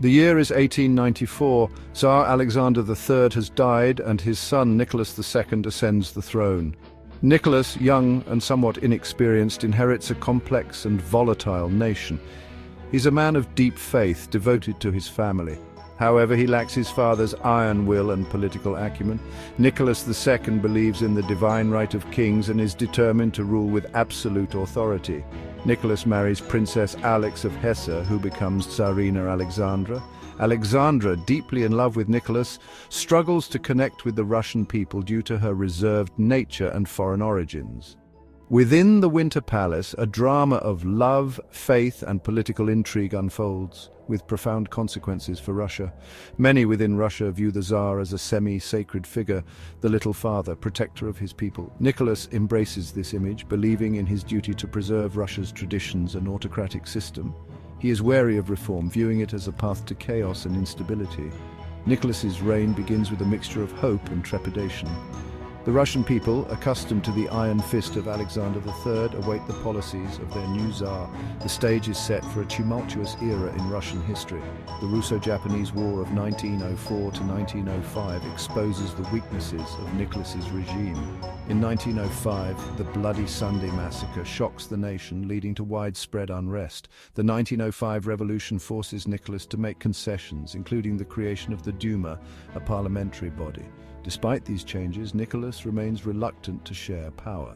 The year is 1894. Tsar Alexander III has died and his son Nicholas II ascends the throne. Nicholas, young and somewhat inexperienced, inherits a complex and volatile nation. He's a man of deep faith, devoted to his family. However, he lacks his father's iron will and political acumen. Nicholas II believes in the divine right of kings and is determined to rule with absolute authority. Nicholas marries Princess Alix of Hesse, who becomes Tsarina Alexandra. Alexandra, deeply in love with Nicholas, struggles to connect with the Russian people due to her reserved nature and foreign origins. Within the Winter Palace, a drama of love, faith, and political intrigue unfolds, with profound consequences for Russia. Many within Russia view the Tsar as a semi-sacred figure, the Little Father, protector of his people. Nicholas embraces this image, believing in his duty to preserve Russia's traditions and autocratic system. He is wary of reform, viewing it as a path to chaos and instability. Nicholas's reign begins with a mixture of hope and trepidation. The Russian people, accustomed to the iron fist of Alexander III, await the policies of their new Tsar. The stage is set for a tumultuous era in Russian history. The Russo-Japanese War of 1904 to 1905 exposes the weaknesses of Nicholas's regime. In 1905, the Bloody Sunday massacre shocks the nation, leading to widespread unrest. The 1905 revolution forces Nicholas to make concessions, including the creation of the Duma, a parliamentary body. Despite these changes, Nicholas remains reluctant to share power,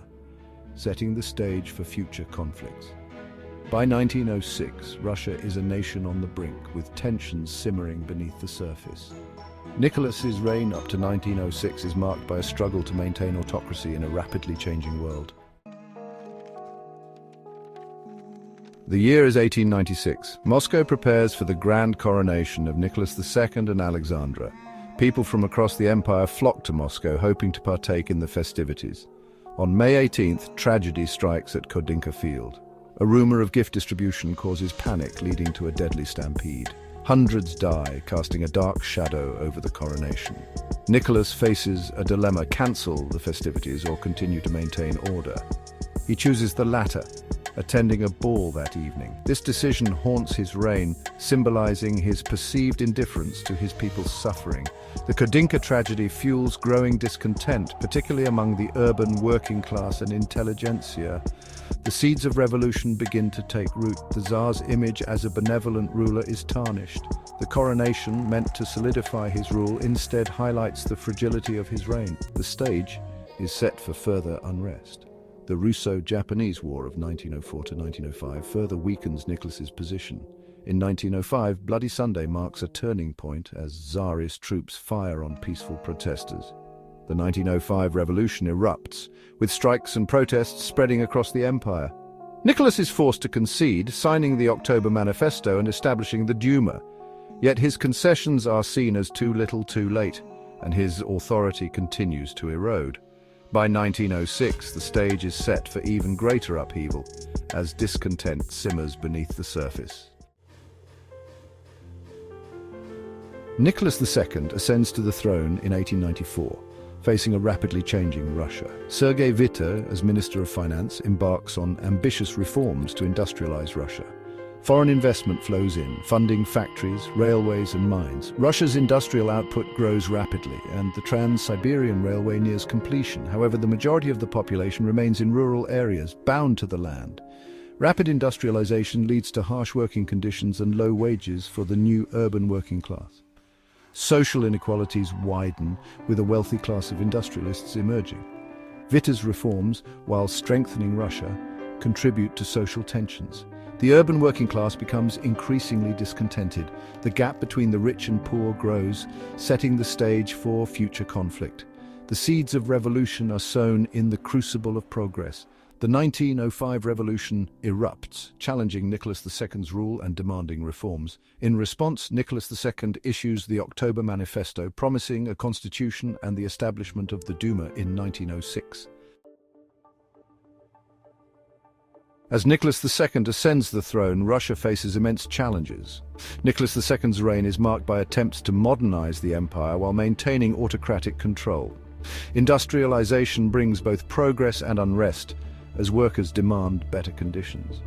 setting the stage for future conflicts. By 1906, Russia is a nation on the brink, with tensions simmering beneath the surface. Nicholas's reign up to 1906 is marked by a struggle to maintain autocracy in a rapidly changing world. The year is 1896. Moscow prepares for the grand coronation of Nicholas II and Alexandra. People from across the empire flock to Moscow, hoping to partake in the festivities. On May 18th, tragedy strikes at Kodinka Field. A rumor of gift distribution causes panic, leading to a deadly stampede. Hundreds die, casting a dark shadow over the coronation. Nicholas faces a dilemma: cancel the festivities or continue to maintain order. He chooses the latter, attending a ball that evening. This decision haunts his reign, symbolizing his perceived indifference to his people's suffering. The Kodinka tragedy fuels growing discontent, particularly among the urban working class and intelligentsia. The seeds of revolution begin to take root. The Tsar's image as a benevolent ruler is tarnished. The coronation, meant to solidify his rule, instead highlights the fragility of his reign. The stage is set for further unrest. The Russo-Japanese War of 1904 to 1905 further weakens Nicholas's position. In 1905, Bloody Sunday marks a turning point as Tsarist troops fire on peaceful protesters. The 1905 revolution erupts, with strikes and protests spreading across the empire. Nicholas is forced to concede, signing the October Manifesto and establishing the Duma. Yet his concessions are seen as too little too late, and his authority continues to erode. By 1906, the stage is set for even greater upheaval, as discontent simmers beneath the surface. Nicholas II ascends to the throne in 1894, facing a rapidly changing Russia. Sergei Witte, as Minister of Finance, embarks on ambitious reforms to industrialize Russia. Foreign investment flows in, funding factories, railways and mines. Russia's industrial output grows rapidly, and the Trans-Siberian Railway nears completion. However, the majority of the population remains in rural areas, bound to the land. Rapid industrialization leads to harsh working conditions and low wages for the new urban working class. Social inequalities widen, with a wealthy class of industrialists emerging. Witte's reforms, while strengthening Russia, contribute to social tensions. The urban working class becomes increasingly discontented. The gap between the rich and poor grows, setting the stage for future conflict. The seeds of revolution are sown in the crucible of progress. The 1905 revolution erupts, challenging Nicholas II's rule and demanding reforms. In response, Nicholas II issues the October Manifesto, promising a constitution and the establishment of the Duma in 1906. As Nicholas II ascends the throne, Russia faces immense challenges. Nicholas II's reign is marked by attempts to modernize the empire while maintaining autocratic control. Industrialization brings both progress and unrest, as workers demand better conditions.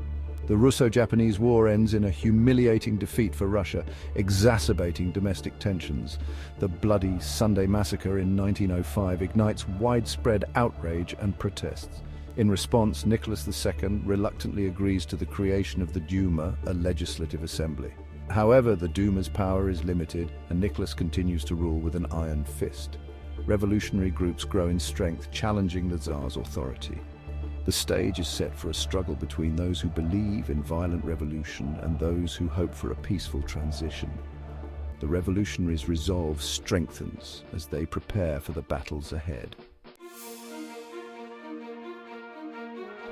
The Russo-Japanese War ends in a humiliating defeat for Russia, exacerbating domestic tensions. The bloody Sunday Massacre in 1905 ignites widespread outrage and protests. In response, Nicholas II reluctantly agrees to the creation of the Duma, a legislative assembly. However, the Duma's power is limited, and Nicholas continues to rule with an iron fist. Revolutionary groups grow in strength, challenging the Tsar's authority. The stage is set for a struggle between those who believe in violent revolution and those who hope for a peaceful transition. The revolutionaries' resolve strengthens as they prepare for the battles ahead.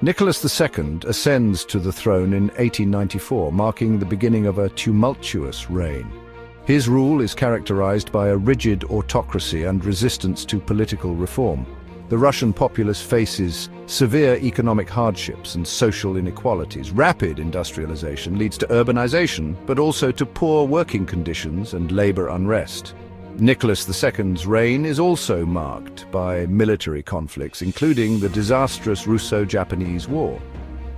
Nicholas II ascends to the throne in 1894, marking the beginning of a tumultuous reign. His rule is characterized by a rigid autocracy and resistance to political reform. The Russian populace faces severe economic hardships and social inequalities. Rapid industrialization leads to urbanization, but also to poor working conditions and labor unrest. Nicholas II's reign is also marked by military conflicts, including the disastrous Russo-Japanese War.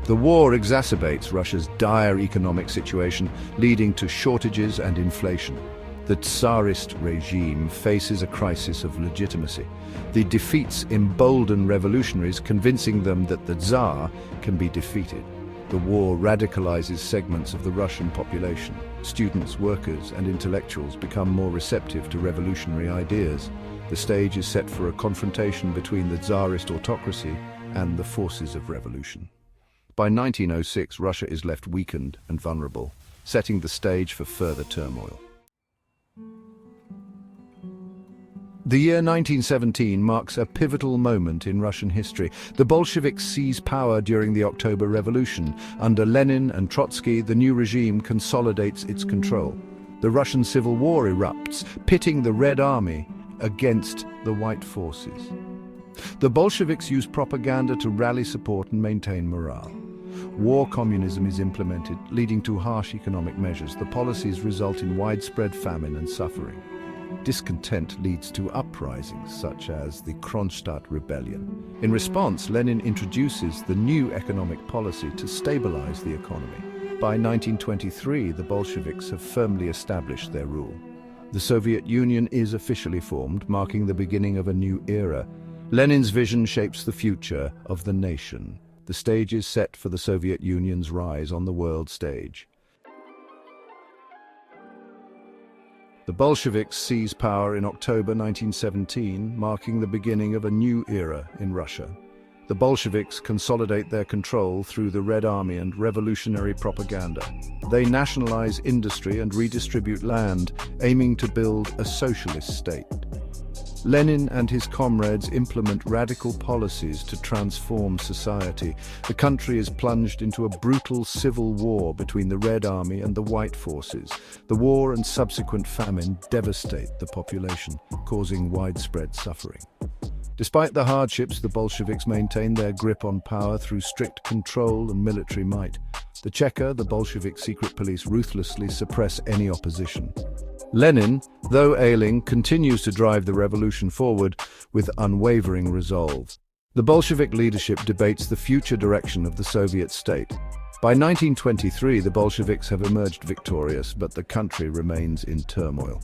The war exacerbates Russia's dire economic situation, leading to shortages and inflation. The Tsarist regime faces a crisis of legitimacy. The defeats embolden revolutionaries, convincing them that the Tsar can be defeated. The war radicalizes segments of the Russian population. Students, workers, and intellectuals become more receptive to revolutionary ideas. The stage is set for a confrontation between the Tsarist autocracy and the forces of revolution. By 1906, Russia is left weakened and vulnerable, setting the stage for further turmoil. The year 1917 marks a pivotal moment in Russian history. The Bolsheviks seize power during the October Revolution. Under Lenin and Trotsky, the new regime consolidates its control. The Russian Civil War erupts, pitting the Red Army against the White forces. The Bolsheviks use propaganda to rally support and maintain morale. War communism is implemented, leading to harsh economic measures. The policies result in widespread famine and suffering. Discontent leads to uprisings such as the Kronstadt Rebellion. In response, Lenin introduces the new economic policy to stabilize the economy. By 1923, the Bolsheviks have firmly established their rule. The Soviet Union is officially formed, marking the beginning of a new era. Lenin's vision shapes the future of the nation. The stage is set for the Soviet Union's rise on the world stage. The Bolsheviks seize power in October 1917, marking the beginning of a new era in Russia. The Bolsheviks consolidate their control through the Red Army and revolutionary propaganda. They nationalize industry and redistribute land, aiming to build a socialist state. Lenin and his comrades implement radical policies to transform society. The country is plunged into a brutal civil war between the Red Army and the White forces. The war and subsequent famine devastate the population, causing widespread suffering. Despite the hardships, the Bolsheviks maintain their grip on power through strict control and military might. The Cheka, the Bolshevik secret police, ruthlessly suppress any opposition. Lenin, though ailing, continues to drive the revolution forward with unwavering resolve. The Bolshevik leadership debates the future direction of the Soviet state. By 1923, the Bolsheviks have emerged victorious, but the country remains in turmoil.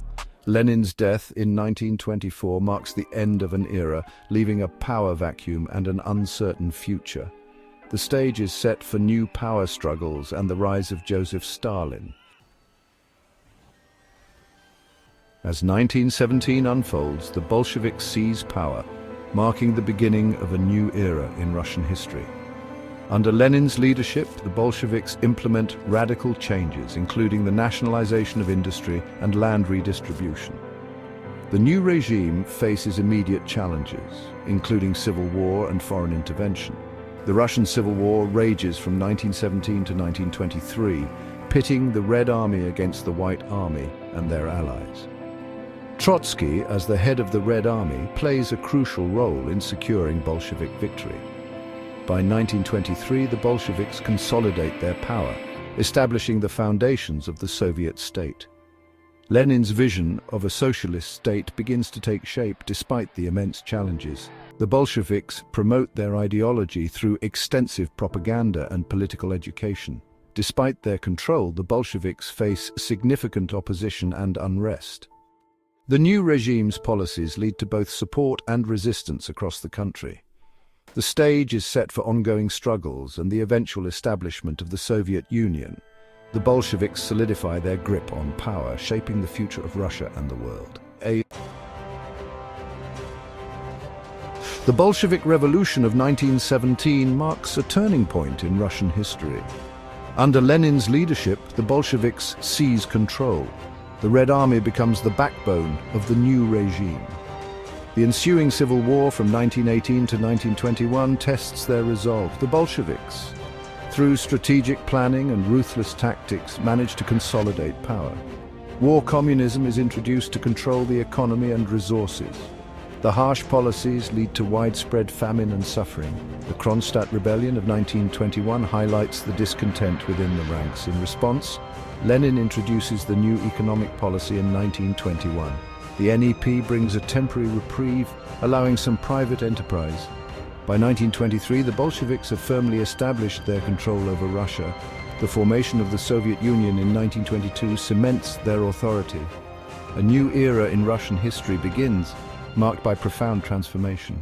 Lenin's death in 1924 marks the end of an era, leaving a power vacuum and an uncertain future. The stage is set for new power struggles and the rise of Joseph Stalin. As 1917 unfolds, the Bolsheviks seize power, marking the beginning of a new era in Russian history. Under Lenin's leadership, the Bolsheviks implement radical changes, including the nationalization of industry and land redistribution. The new regime faces immediate challenges, including civil war and foreign intervention. The Russian Civil War rages from 1917 to 1923, pitting the Red Army against the White Army and their allies. Trotsky, as the head of the Red Army, plays a crucial role in securing Bolshevik victory. By 1923, the Bolsheviks consolidate their power, establishing the foundations of the Soviet state. Lenin's vision of a socialist state begins to take shape despite the immense challenges. The Bolsheviks promote their ideology through extensive propaganda and political education. Despite their control, the Bolsheviks face significant opposition and unrest. The new regime's policies lead to both support and resistance across the country. The stage is set for ongoing struggles and the eventual establishment of the Soviet Union. The Bolsheviks solidify their grip on power, shaping the future of Russia and the world. The Bolshevik Revolution of 1917 marks a turning point in Russian history. Under Lenin's leadership, the Bolsheviks seize control. The Red Army becomes the backbone of the new regime. The ensuing civil war from 1918 to 1921 tests their resolve. The Bolsheviks, through strategic planning and ruthless tactics, manage to consolidate power. War communism is introduced to control the economy and resources. The harsh policies lead to widespread famine and suffering. The Kronstadt Rebellion of 1921 highlights the discontent within the ranks. In response, Lenin introduces the new economic policy in 1921. The NEP brings a temporary reprieve, allowing some private enterprise. By 1923, the Bolsheviks have firmly established their control over Russia. The formation of the Soviet Union in 1922 cements their authority. A new era in Russian history begins, marked by profound transformation.